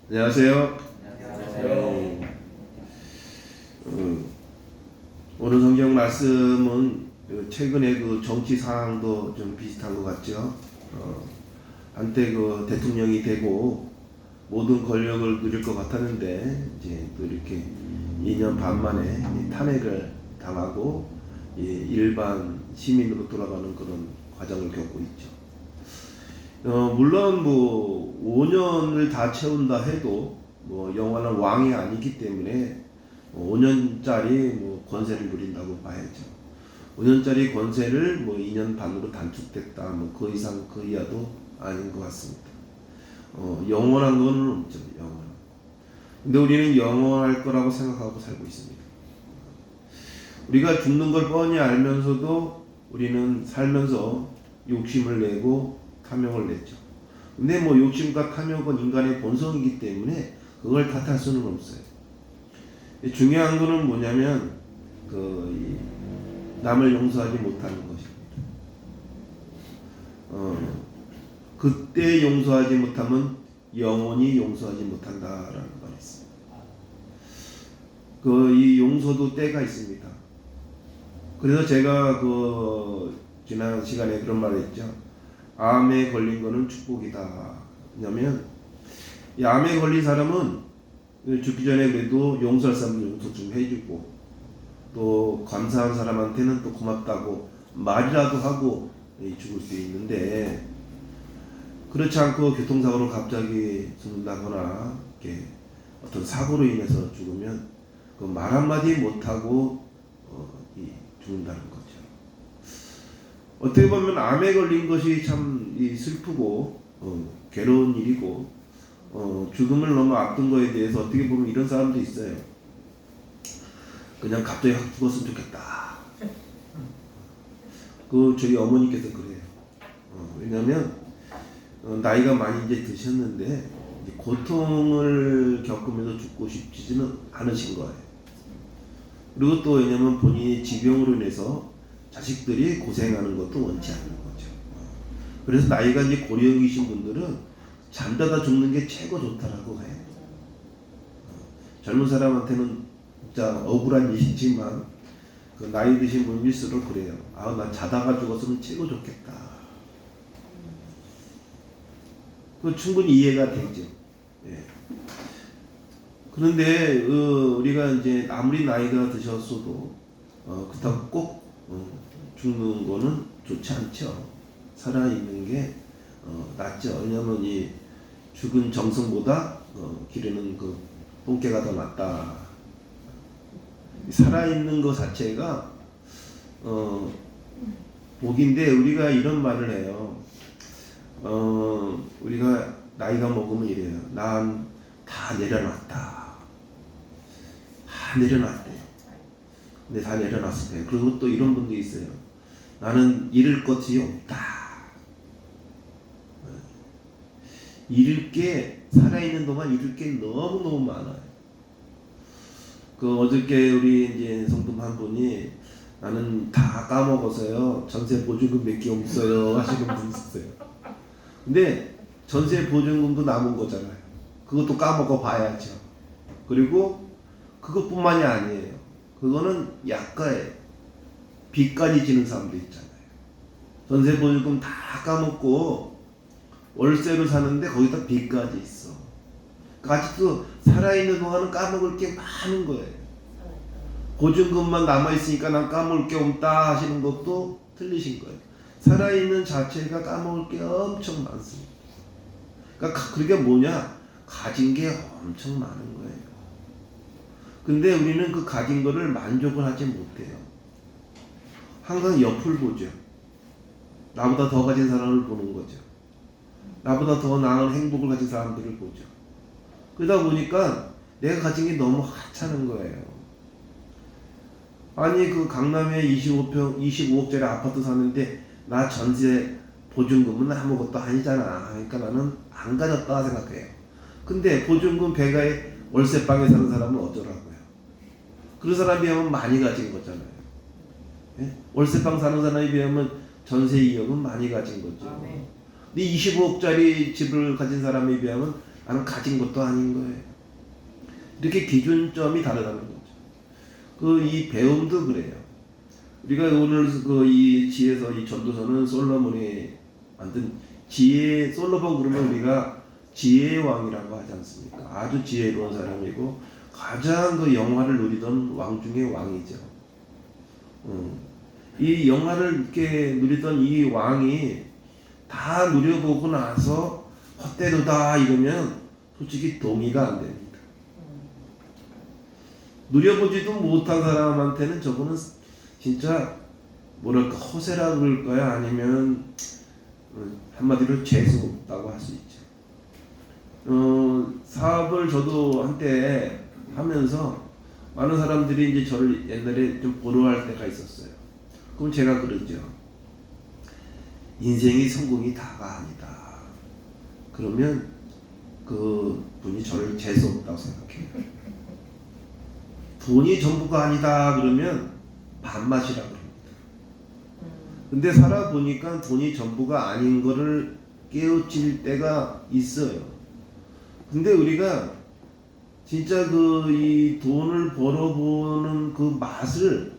안녕하세요. 안녕하세요. 오늘 성경 말씀은 최근에 그 정치 상황도 좀 비슷한 것 같죠. 한때 그 대통령이 되고 모든 권력을 누릴 것 같았는데 이제 또 이렇게 2년 반 만에 탄핵을 당하고 일반 시민으로 돌아가는 그런 과정을 겪고 있죠. 물론 뭐 5년을 다 채운다 해도 뭐 영원한 왕이 아니기 때문에 5년짜리 뭐 권세를 누린다고 봐야죠. 5년짜리 권세를 뭐 2년 반으로 단축됐다, 뭐 그 이상 그 이하도 아닌 것 같습니다. 영원한 건 없죠, 영원. 근데 우리는 영원할 거라고 생각하고 살고 있습니다. 우리가 죽는 걸 뻔히 알면서도 우리는 살면서 욕심을 내고 탐욕을 냈죠. 근데 뭐 욕심과 탐욕은 인간의 본성이기 때문에 그걸 탓할 수는 없어요. 중요한 거는 뭐냐면 남을 용서하지 못하는 것입니다. 그때 용서하지 못하면 영원히 용서하지 못한다라는 말이 있습니다. 이 용서도 때가 있습니다. 그래서 제가 지난 시간에 그런 말을 했죠. 암에 걸린 거는 축복이다. 왜냐면 이 암에 걸린 사람은 죽기 전에 그래도 용서할 사람은 용서 좀 해주고 또 감사한 사람한테는 또 고맙다고 말이라도 하고 죽을 수 있는데, 그렇지 않고 교통사고로 갑자기 죽는다거나 이렇게 어떤 사고로 인해서 죽으면 그 말 한마디 못하고 죽는다는 거죠. 어떻게 보면 암에 걸린 것이 참 슬프고 괴로운 일이고, 죽음을 너무 앞둔 거에 대해서 어떻게 보면 이런 사람도 있어요. 그냥 갑자기 확 죽었으면 좋겠다. 저희 어머니께서 그래요. 왜냐면 나이가 많이 이제 드셨는데 이제 고통을 겪으면서 죽고 싶지는 않으신 거예요. 그리고 또 왜냐면 본인이 지병으로 인해서 자식들이 고생하는 것도 원치 않는 거죠. 그래서 나이가 이제 고령이신 분들은 잠자다 죽는 게 최고 좋다라고 해요. 젊은 사람한테는 진짜 억울한 일이지만 그 나이 드신 분일수록 그래요. 난 자다가 죽었으면 최고 좋겠다. 충분히 이해가 되죠. 예. 그런데 우리가 이제 아무리 나이가 드셨어도 그렇다고 꼭 죽는 거는 좋지 않죠. 살아 있는 게 낫죠. 왜냐하면 이 죽은 정성보다 기르는 그 똥개가 더 낫다. 살아 있는 것 자체가 복인데, 우리가 이런 말을 해요. 우리가 나이가 먹으면 이래요. 난 다 내려놨다. 다 내려놨대요. 근데 다 내려놨을 거예요. 그리고 또 이런 분도 있어요. 나는 잃을 것이 없다. 잃을 게, 살아있는 동안 잃을 게 너무너무 많아요. 어저께 우리 이제 성도 한 분이 나는 다 까먹어서요. 전세 보증금 몇 개 없어요. 하시는 분 있었어요. 근데 전세 보증금도 남은 거잖아요. 그것도 까먹어 봐야죠. 그리고 그것뿐만이 아니에요. 그거는 약가에 빚까지 지는 사람도 있잖아요. 전세 보증금 다 까먹고 월세로 사는데 거기다 빚까지 있어. 아직도 살아있는 동안은 까먹을 게 많은 거예요. 보증금만 남아있으니까 난 까먹을 게 없다 하시는 것도 틀리신 거예요. 살아있는 자체가 까먹을 게 엄청 많습니다. 그러니까 그게 뭐냐? 가진 게 엄청 많은 거예요. 근데 우리는 그 가진 거를 만족을 하지 못해요. 항상 옆을 보죠. 나보다 더 가진 사람을 보는 거죠. 나보다 더 나은 행복을 가진 사람들을 보죠. 그러다 보니까 내가 가진 게 너무 하찮은 거예요. 아니 강남에 25억짜리 아파트 사는데 나 전세 보증금은 아무것도 아니잖아. 그러니까 나는 안 가졌다 생각해요. 근데 보증금 배가에 월세방에 사는 사람은 어쩌라고요? 그 사람에 비하면 많이 가진 거잖아요. 예? 월세방 사는 사람에 비하면 전세 이익은 많이 가진 거죠. 근데 25억짜리 집을 가진 사람에 비하면 나는 가진 것도 아닌 거예요. 이렇게 기준점이 다르다는 거죠. 이 배움도 그래요. 우리가 오늘 이 지혜서, 이 전도서는 솔로몬이 만든 솔로몬 그러면 우리가 지혜의 왕이라고 하지 않습니까? 아주 지혜로운 사람이고 가장 영화를 누리던 왕 중의 왕이죠. 이 영화를 이렇게 누리던 이 왕이 다 누려보고 나서 헛되도다 이러면 솔직히 동의가 안 됩니다. 누려보지도 못한 사람한테는 저거는 진짜 뭐랄까 허세라 그럴까요? 아니면 한마디로 재수 없다고 할 수 있죠. 사업을 저도 한때 하면서 많은 사람들이 이제 저를 옛날에 좀 보러할 때가 있었어요. 그럼 제가 그러죠. 인생이 성공이 다가 아니다. 그러면 그 분이 저를 재수 없다고 생각해요. 돈이 전부가 아니다 그러면 밥맛이라 그럽니다. 근데 살아보니까 돈이 전부가 아닌 거를 깨우칠 때가 있어요. 근데 우리가 진짜 이 돈을 벌어보는 그 맛을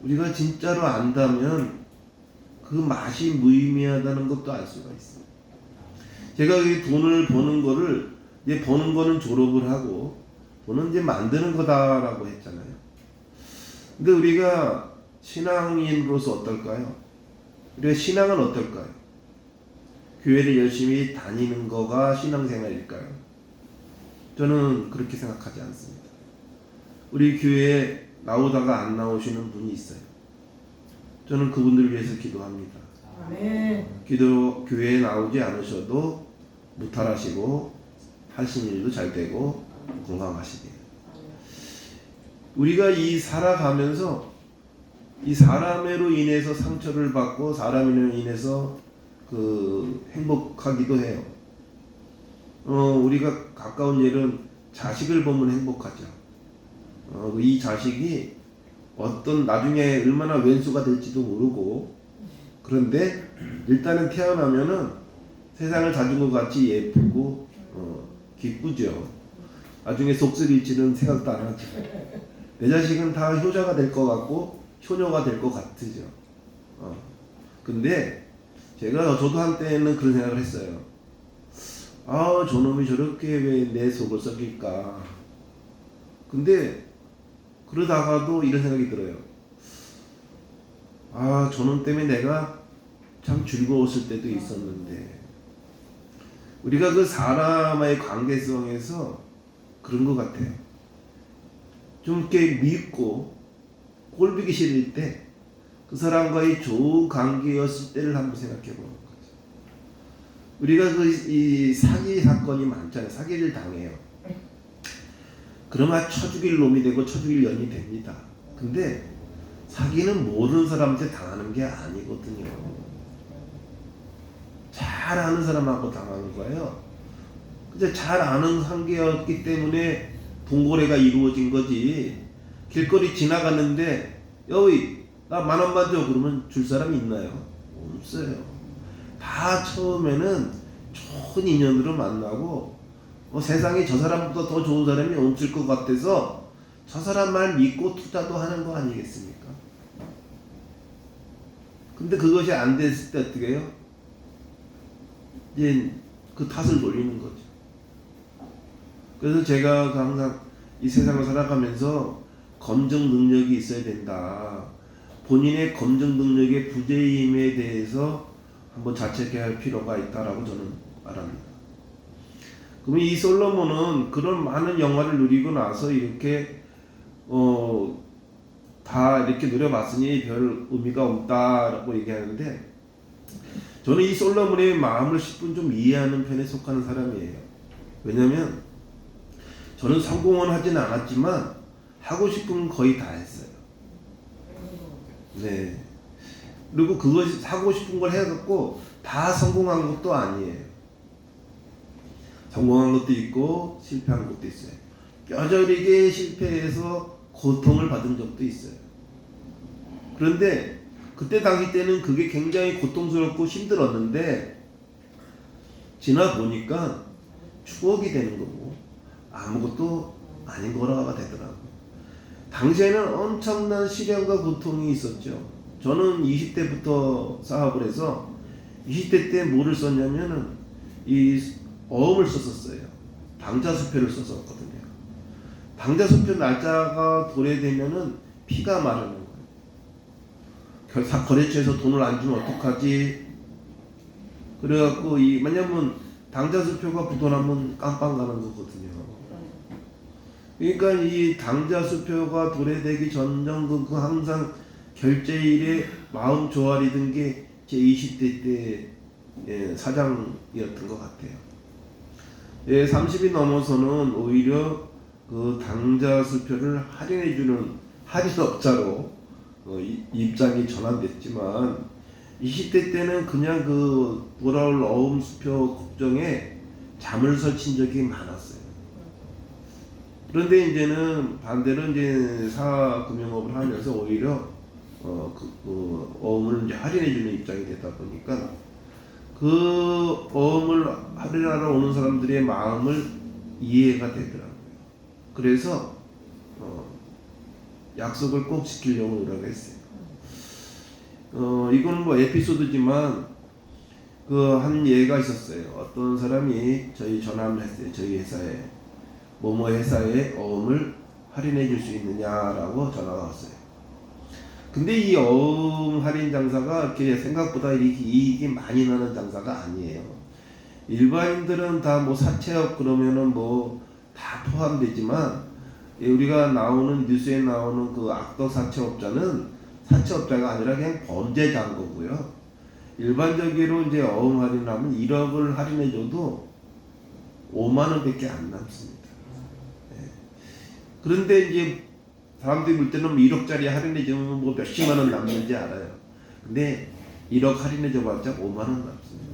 우리가 진짜로 안다면 그 맛이 무의미하다는 것도 알 수가 있어요. 제가 이 돈을 버는 거를 이제 버는 거는 졸업을 하고 돈은 이제 만드는 거다라고 했잖아요. 근데 우리가 신앙인으로서 어떨까요? 우리가 신앙은 어떨까요? 교회를 열심히 다니는 거가 신앙생활일까요? 저는 그렇게 생각하지 않습니다. 우리 교회에 나오다가 안 나오시는 분이 있어요. 저는 그분들을 위해서 기도합니다. 교회에 나오지 않으셔도 무탈하시고 하신 일도 잘 되고 건강하시게요. 우리가 살아가면서 이 사람으로 인해서 상처를 받고 사람으로 인해서 행복하기도 해요. 우리가 가까운 예는 자식을 보면 행복하죠. 이 자식이 나중에 얼마나 왼수가 될지도 모르고, 그런데 일단은 태어나면은 세상을 다준 것 같이 예쁘고 기쁘죠. 나중에 속쓰릴지는 생각도 안 하죠. 내 자식은 다 효자가 될 것 같고 효녀가 될 것 같으죠. 근데 저도 한때는 그런 생각을 했어요. 저놈이 저렇게 왜 내 속을 썩일까. 근데 그러다가도 이런 생각이 들어요. 저놈 때문에 내가 참 즐거웠을 때도 있었는데, 우리가 그 사람의 관계성에서 그런 것 같아요. 좀 이렇게 믿고 꼴보기 싫을 때 그 사람과의 좋은 관계였을 때를 한번 생각해 보는 거죠. 우리가 이 사기 사건이 많잖아요. 사기를 당해요. 그러면 쳐죽일 놈이 되고 쳐죽일 년이 됩니다. 근데 사기는 모르는 사람한테 당하는 게 아니거든요. 잘 아는 사람하고 당하는 거예요. 근데 잘 아는 관계였기 때문에 동거래가 이루어진 거지. 길거리 지나갔는데 여기 나 10,000원 줘 그러면 줄 사람이 있나요? 없어요. 다 처음에는 좋은 인연으로 만나고 세상에 저 사람보다 더 좋은 사람이 없을 것 같아서 저 사람 말 믿고 투자도 하는 거 아니겠습니까? 근데 그것이 안 됐을 때 어떻게 해요? 이제 그 탓을 돌리는 거죠. 그래서 제가 항상 이 세상을 살아가면서 검증 능력이 있어야 된다. 본인의 검증 능력의 부재임에 대해서 한번 자책해야 할 필요가 있다라고 저는 말합니다. 그러면 이 솔로몬은 그런 많은 영화를 누리고 나서 이렇게 다 이렇게 누려봤으니 별 의미가 없다라고 얘기하는데, 저는 이 솔로몬의 마음을 10분 좀 이해하는 편에 속하는 사람이에요. 왜냐면 저는 성공은 하진 않았지만 하고 싶은 건 거의 다 했어요. 네. 그리고 그것이 하고 싶은 걸 해갖고 다 성공한 것도 아니에요. 성공한 것도 있고 실패한 것도 있어요. 뼈저리게 실패해서 고통을 받은 적도 있어요. 그런데 그때 당시 때는 그게 굉장히 고통스럽고 힘들었는데 지나 보니까 추억이 되는 거고 아무것도 아닌 거라가 되더라고요. 당시에는 엄청난 시련과 고통이 있었죠. 저는 20대부터 사업을 해서 20대 때 뭐를 썼냐면은 이 어음을 썼었어요. 당자수표를 썼었거든요. 당자수표 날짜가 도래되면은 피가 마르는 거예요. 거래처에서 돈을 안 주면 어떡하지? 그래갖고 왜냐면 당자수표가 부도나면 깜빵 가는 거거든요. 그러니까 이 당자수표가 도래되기 전전그 항상 결제일에 마음 조아리던 게 제 20대 때 사장이었던 것 같아요. 30이 넘어서는 오히려 그 당자수표를 할인해주는 할인업자로 입장이 전환됐지만 20대 때는 그냥 그 돌아올 어음수표 걱정에 잠을 설친 적이 많았어요. 그런데 이제는 반대로 이제 사금융업을 하면서 오히려 어음을 이제 할인해주는 입장이 되다 보니까 그 어음을 할인하러 오는 사람들의 마음을 이해가 되더라고요. 그래서 약속을 꼭 지키려고 노력했어요. 이거는 뭐 에피소드지만 그 한 예가 있었어요. 어떤 사람이 저희 전화를 했어요. 저희 회사에 뭐뭐 회사에 어음을 할인해 줄 수 있느냐라고 전화가 왔어요. 근데 이 어음 할인 장사가 이렇게 생각보다 이렇게 이익이 많이 나는 장사가 아니에요. 일반인들은 다 뭐 사채업 그러면은 뭐 다 포함되지만 우리가 나오는 뉴스에 나오는 그 악덕 사채업자는 사채업자가 아니라 그냥 범죄자인 거고요. 일반적으로 이제 어음 할인하면 1억을 할인해줘도 5만 원밖에 안 남습니다. 그런데 이제 사람들이 볼 때는 1억짜리 할인해주면 뭐 몇십만 원 남는지 알아요. 근데 1억 할인해줘봤자 5만 원 남습니다.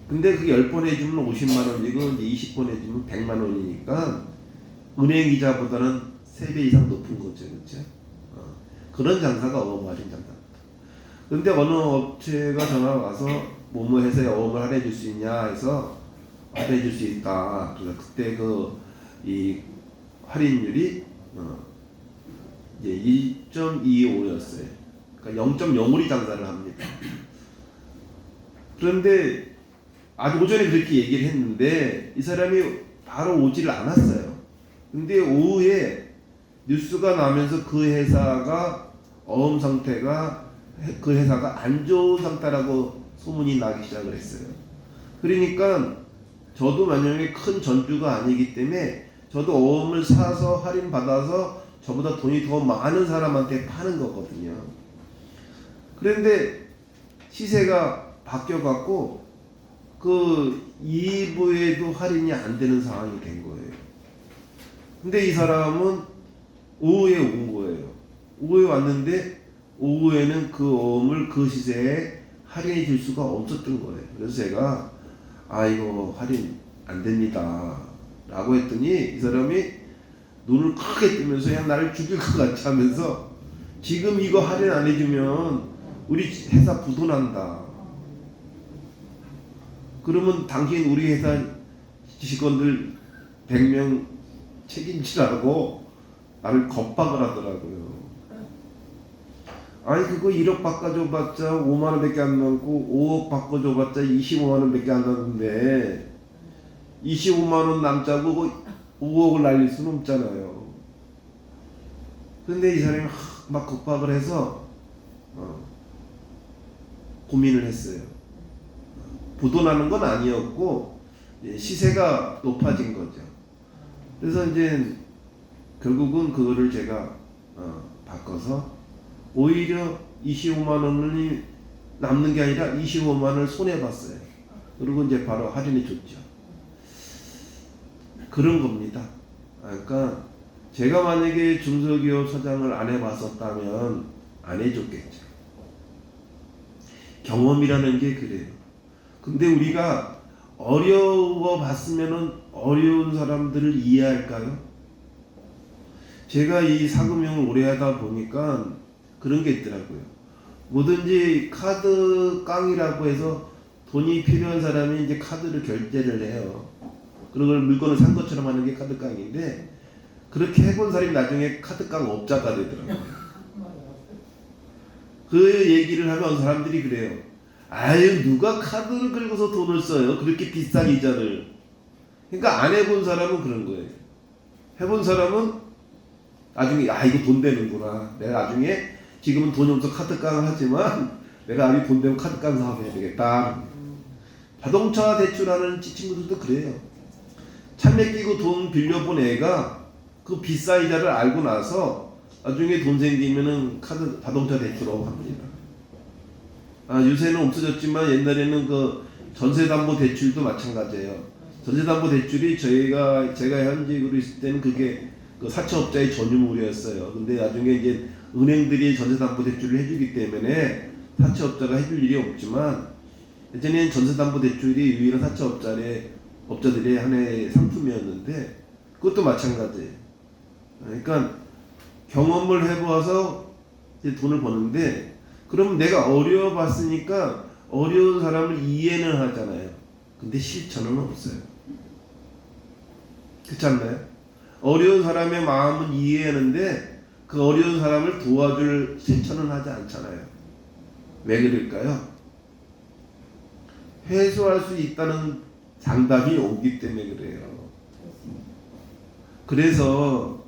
근데 그 10번 해주면 50만 원이고 이제 20번 해주면 100만 원이니까 은행 이자보다는 3배 이상 높은 거죠. 그렇죠? 그런 장사가 어음 할인 장사입니다. 근데 어느 업체가 전화가 와서 뭐뭐 회사에 어음을 할인해줄 수 있냐 해서 할인해줄 수 있다. 그래서 그때 이 할인율이 이제 1.25였어요. 그러니까 0.05리 장사를 합니다. 그런데 아주 오전에 그렇게 얘기를 했는데 이 사람이 바로 오지를 않았어요. 근데 오후에 뉴스가 나면서 그 회사가 어음 상태가 그 회사가 안 좋은 상태라고 소문이 나기 시작을 했어요. 그러니까 저도 만약에 큰 전주가 아니기 때문에 저도 어음을 사서 할인 받아서 저보다 돈이 더 많은 사람한테 파는 거거든요. 그런데 시세가 바뀌어갖고 그 2부에도 할인이 안 되는 상황이 된 거예요. 근데 이 사람은 오후에 온 거예요. 오후에 왔는데 오후에는 그 어음을 그 시세에 할인해 줄 수가 없었던 거예요. 그래서 제가 이거 할인 안 됩니다 라고 했더니 이 사람이 눈을 크게 뜨면서 그냥 나를 죽일 것 같이 하면서 지금 이거 할인 안 해주면 우리 회사 부도난다. 그러면 당신 우리 회사 직원들 100명 책임지라고 나를 겁박을 하더라고요. 아니 그거 1억 바꿔줘봤자 5만 원밖에 안 남고 5억 바꿔줘봤자 25만 원밖에 안 남는데 25만 원 남자고 5억을 날릴 수는 없잖아요. 근데 이 사람이 막 겁박을 해서 고민을 했어요. 부도나는 건 아니었고 시세가 높아진 거죠. 그래서 이제 결국은 그거를 제가 바꿔서 오히려 25만 원이 남는 게 아니라 25만 원을 손해봤어요. 그리고 이제 바로 할인해 줬죠. 그런 겁니다. 그러니까 제가 만약에 중소기업 사장을 안 해봤었다면 안 해줬겠죠. 경험이라는 게 그래요. 근데 우리가 어려워 봤으면은 어려운 사람들을 이해할까요? 제가 이 사금융을 오래 하다 보니까 그런 게 있더라고요. 뭐든지 카드 깡이라고 해서 돈이 필요한 사람이 이제 카드로 결제를 해요. 그걸 물건을 산 것처럼 하는 게 카드깡인데, 그렇게 해본 사람이 나중에 카드깡 업자가 되더라고요. 그 얘기를 하면 사람들이 그래요. 아유, 누가 카드를 긁어서 돈을 써요? 그렇게 비싼 이자를. 그러니까 안 해본 사람은 그런 거예요. 해본 사람은 나중에 이거 돈 되는구나. 내가 나중에 지금은 돈이 없어서 카드깡을 하지만 내가 나중에 돈 되면 카드깡 사업해야 되겠다. 자동차 대출하는 친구들도 그래요. 참외 끼고 돈 빌려본 애가 그 비싼 이자를 알고 나서 나중에 돈 생기면은 자동차 대출하고 합니다. 요새는 없어졌지만 옛날에는 그 전세담보대출도 마찬가지예요. 전세담보대출이 제가 현직으로 있을 때는 그게 그 사채업자의 전유물이었어요. 근데 나중에 이제 은행들이 전세담보대출을 해주기 때문에 사채업자가 해줄 일이 없지만, 예전에는 전세담보대출이 유일한 사채업자들의 하나의 상품이었는데 그것도 마찬가지예요. 그러니까 경험을 해보아서 이제 돈을 버는데, 그러면 내가 어려워봤으니까 어려운 사람을 이해는 하잖아요. 근데 실천은 없어요. 그렇지 않나요? 어려운 사람의 마음은 이해하는데 그 어려운 사람을 도와줄 실천은 하지 않잖아요. 왜 그럴까요? 해소할 수 있다는 장담이 오기 때문에 그래요. 그래서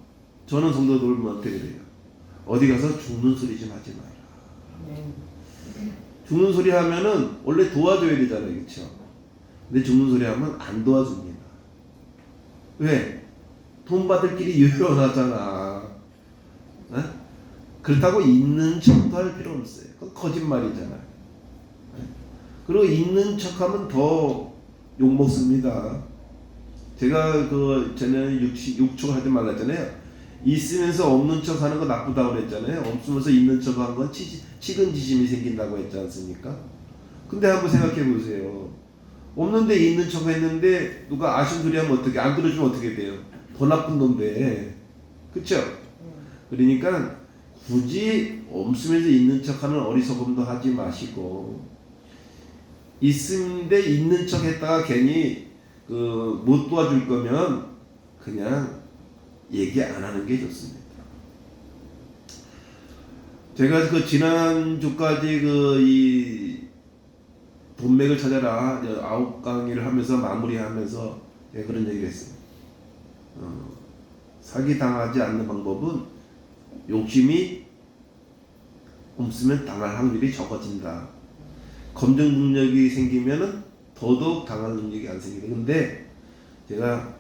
저는 성도들한테 그래요. 어디 가서 죽는 소리 좀 하지 마라. 죽는 소리 하면은 원래 도와줘야 되잖아요, 그렇죠? 근데 죽는 소리 하면 안 도와줍니다. 왜? 돈 받을 길이 유연하잖아. 에? 그렇다고 있는 척도 할 필요 없어요. 그건 거짓말이잖아요. 그리고 있는 척하면 더 욕 먹습니다. 제가 저는 육축 하지 말랐잖아요. 있으면서 없는 척 하는 거 나쁘다고 그랬잖아요. 없으면서 있는 척 하는 건 치근지심이 생긴다고 했지 않습니까? 근데 한번 생각해 보세요. 없는데 있는 척 했는데 누가 아쉬운 소리 하면 어떻게, 안 들어주면 어떻게 돼요? 더 나쁜 건데. 그쵸? 그러니까 굳이 없으면서 있는 척 하는 어리석음도 하지 마시고, 있는데 있는 척 했다가 괜히 못 도와줄 거면 그냥 얘기 안 하는 게 좋습니다. 제가 지난주까지 이 돈맥을 찾아라 9강의를 하면서 마무리하면서 제가 그런 얘기를 했어요. 사기 당하지 않는 방법은 욕심이 없으면 당할 확률이 적어진다. 검증 능력이 생기면은 더더욱 당할 능력이 안 생기다. 근데 제가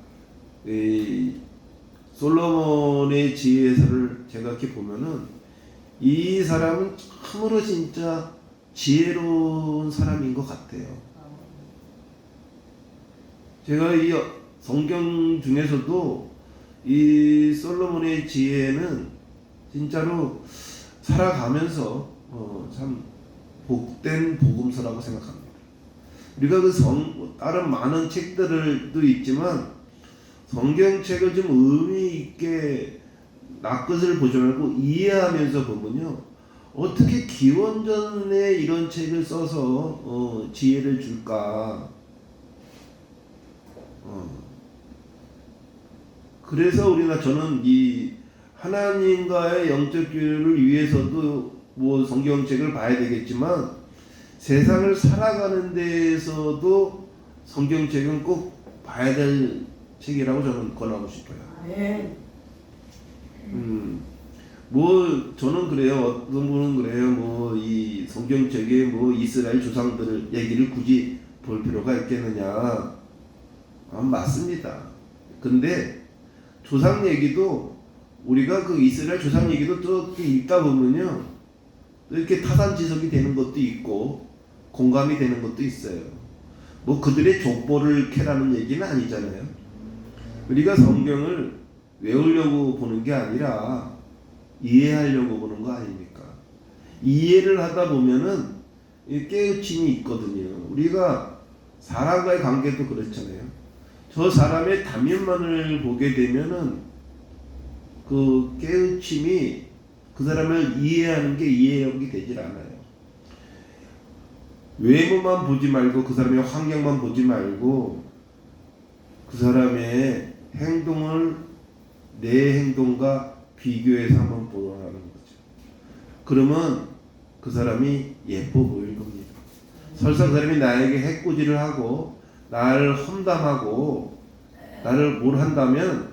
솔로몬의 지혜서를 제가 이렇게 보면은 이 사람은 참으로 진짜 지혜로운 사람인 것 같아요. 제가 이 성경 중에서도 이 솔로몬의 지혜는 진짜로 살아가면서 참 복된 복음서라고 생각합니다. 우리가 다른 많은 책들도 있지만 성경책을 좀 의미 있게 낯것을 보지 말고 이해하면서 보면요, 어떻게 기원전에 이런 책을 써서 지혜를 줄까? 그래서 저는 이 하나님과의 영적 교류를 위해서도 성경책을 봐야 되겠지만, 세상을 살아가는 데에서도 성경책은 꼭 봐야 될 책이라고 저는 권하고 싶어요. 저는 그래요. 어떤 분은 그래요. 이 성경책에 이스라엘 조상들 얘기를 굳이 볼 필요가 있겠느냐. 맞습니다. 근데 조상 얘기도, 우리가 이스라엘 조상 얘기도 또 이렇게 읽다 보면요, 또 이렇게 타산지석이 되는 것도 있고 공감이 되는 것도 있어요. 그들의 족보를 캐라는 얘기는 아니잖아요. 우리가 성경을 외우려고 보는 게 아니라 이해하려고 보는 거 아닙니까? 이해를 하다 보면은 깨우침이 있거든요. 우리가 사람과의 관계도 그렇잖아요. 저 사람의 단면만을 보게 되면은 그 깨우침이 그 사람을 이해하는 게 이해력이 되질 않아요. 외모만 보지 말고 그 사람의 환경만 보지 말고 그 사람의 행동을 내 행동과 비교해서 한번 보라는 거죠. 그러면 그 사람이 예뻐 보일 겁니다. 설사 그 사람이 나에게 해코지를 하고 나를 험담하고 나를 뭘 한다면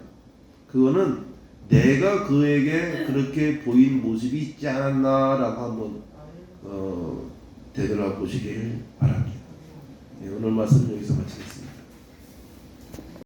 그거는 내가 그에게 그렇게 보인 모습이 있지 않았나라고 한번 되돌아보시길 바랍니다. 네, 오늘 말씀 여기서 마치겠습니다.